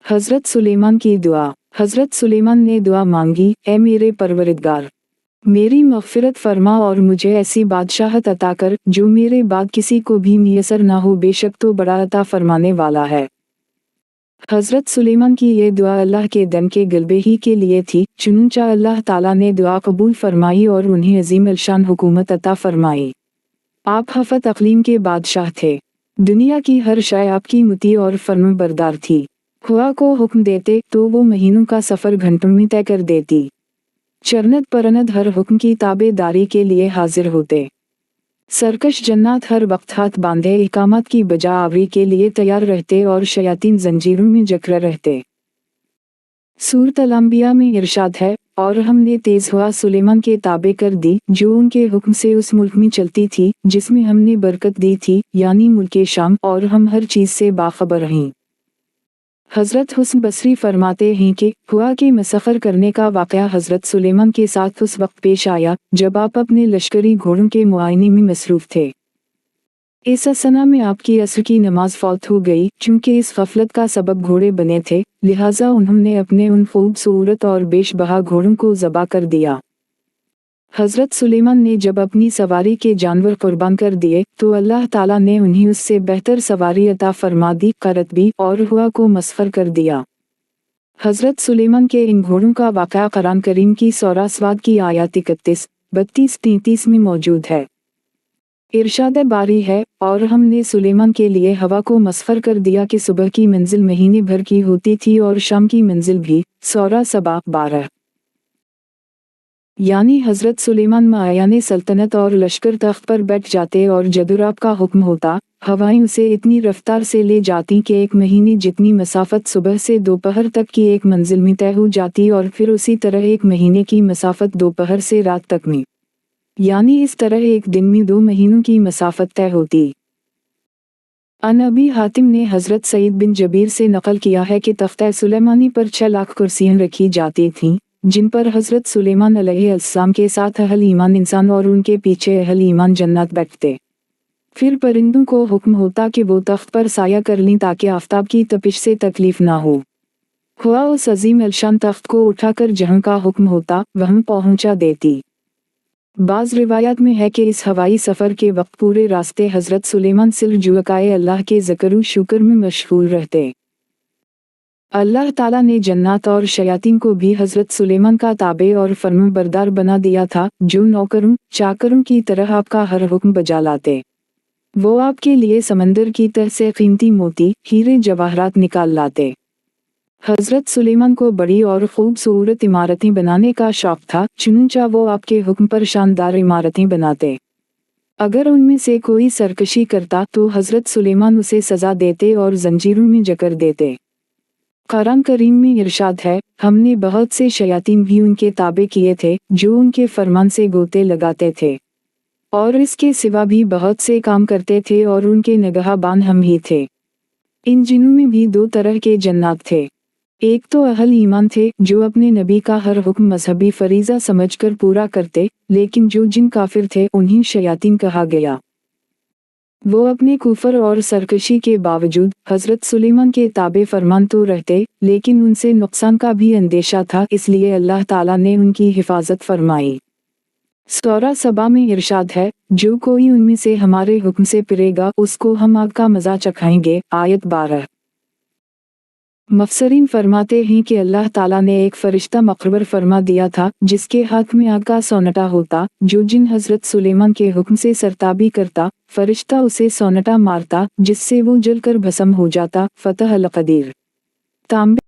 हज़रत सुलेमान की दुआ। हज़रत सुलेमान ने दुआ मांगी, ए मेरे परवरिदगार, मेरी मग़फ़िरत फरमा और मुझे ऐसी बादशाहत अता कर जो मेरे बाद किसी को भी मुयस्सर ना हो, बेशक तो बड़ा अता फरमाने वाला है। हज़रत सुलेमान की ये दुआ अल्लाह के दन के गलबे ही के लिए थी, चुनूंचा अल्लाह ताला ने दुआ कबूल फरमाई और उन्हें अजीम अलशान हुकूमत अता फरमाई। आप हफ़त अक़लीम के बादशाह थे। दुनिया की हर शय आपकी मुती और फर्माबरदार थी। खुदा को हुक्म देते तो वो महीनों का सफ़र घंटों में तय कर देती। चरनत परनत हर हुक्म की ताबेदारी के लिए हाजिर होते। सरकश जन्नात हर वक्त हाथ बांधे इकामत की बजा आवरी के लिए तैयार रहते और शयातीन जंजीरों में जकड़े रहते। सूरत अल-अंबिया में इरशाद है, और हमने तेज हुआ सुलेमान के ताबे कर दी जो उनके हुक्म से उस मुल्क में चलती थी जिसमें हमने बरकत दी थी, यानी मुल्के शाम, और हम हर चीज़ से बाखबर रहीं। हज़रत हुस्न बसरी फरमाते हैं कि हुआ के मसखर करने का वाक़या हज़रत सुलेमान के साथ उस वक्त पेश आया जब आप अपने लश्करी घोड़ों के मुआयने में मसरूफ़ थे। इस असना में आपकी असर की नमाज फौत हो गई। चूँकि इस गफलत का सबब घोड़े बने थे, लिहाजा उन्होंने अपने उन खूबसूरत और बेशबहा घोड़ों को ज़बा कर दिया। हज़रत सुलेमान ने जब अपनी सवारी के जानवर कुर्बान कर दिए तो अल्लाह ताला ने उन्हें उससे बेहतर सवारी अता फरमा दी, करत भी, और हुआ को मसखर कर दिया। हज़रत सुलेमान के इन घोड़ों का वाक़या कुरान करीम की सूरह स्वाद की आयत 31, 32, 33 में मौजूद है। इरशाद बारी है, और हमने सुलेमान के लिए हवा को मसखर कर दिया कि सुबह की मंजिल महीने भर की होती थी और शाम की मंजिल भी। सूरह सबा 12। यानी हज़रत सुलेमान मायाने सल्तनत और लश्कर तख्त पर बैठ जाते और जदुराब का हुक्म होता, हवाएं उसे इतनी रफ्तार से ले जाती कि एक महीने जितनी मसाफत सुबह से दोपहर तक की एक मंजिल में तय हो जाती और फिर उसी तरह एक महीने की मसाफत दोपहर से रात तक में, यानी इस तरह एक दिन में 2 महीनों की मसाफत तय होती। अबी हातिम ने हज़रत सईद बिन जबीर से नकल किया है कि तख्ता सुलेमानी पर 6 लाख कुर्सियां रखी जाती थीं, जिन पर हज़रत सुलेमान अलैहिस्सलाम के साथ अहल ईमान इंसान और उनके पीछे अहल ईमान जन्नत बैठते। फिर परिंदों को हुक्म होता कि वो तख्त पर साया कर लें ताकि आफताब की तपिश से तकलीफ ना हो। खुदा उस अजीम अलशान तख्त को उठाकर जहाँ का हुक्म होता वहाँ पहुँचा देती। बाज़ रिवायात में है कि इस हवाई सफ़र के वक्त पूरे रास्ते हज़रत सुलेमान सिर्फ जुकाए अल्लाह के ज़िक्र शुक्र में मशगूल रहते। अल्लाह ताला ने जन्नत और शयातीन को भी हज़रत सुलेमान का ताबे और फर्माबरदार बना दिया था, जो नौकरों चाकरों की तरह आपका हर हुक्म बजा लाते। वो आपके लिए समंदर की तह से कीमती मोती, हीरे जवाहरात निकाल लाते। हज़रत सुलेमान को बड़ी और खूबसूरत इमारतें बनाने का शौक था, चुनूंचा वो आपके हुक्म पर शानदार इमारतें बनाते। अगर उनमें से कोई सरकशी करता तो हज़रत सुलेमान उसे सज़ा देते और जंजीरों में जकड़ देते। कुरान करीम में इरशाद है, हमने बहुत से शयातीन भी उनके ताबे किए थे जो उनके फरमान से गोते लगाते थे, और इसके सिवा भी बहुत से काम करते थे और उनके निगहबान हम ही थे। इन जिनों में भी 2 तरह के जन्नात थे। एक तो अहल ईमान थे जो अपने नबी का हर हुक्म मजहबी फरीज़ा समझकर पूरा करते, लेकिन जो जिन काफिर थे उन्हें शयातीन कहा गया। वो अपने कुफर और सरकशी के बावजूद हज़रत सुलेमान के ताबे फरमान तो रहते, लेकिन उनसे नुकसान का भी अंदेशा था, इसलिए अल्लाह ताला ने उनकी हिफाजत फरमाई। सूरह सबा में इरशाद है, जो कोई उनमें से हमारे हुक्म से फिरेगा उसको हम आग का मज़ा चखाएंगे। आयत 12। मुफस्सिरीन फरमाते हैं कि अल्लाह ताला ने एक फरिश्ता मुकर्रर फरमा दिया था जिसके हाथ में आग का सोनटा होता, जो जिन हज़रत सुलेमान के हुक्म से सरताबी करता, फरिश्ता उसे सोनटा मारता जिससे वो जलकर भस्म हो जाता। फतह अल-क़दीर। तांबे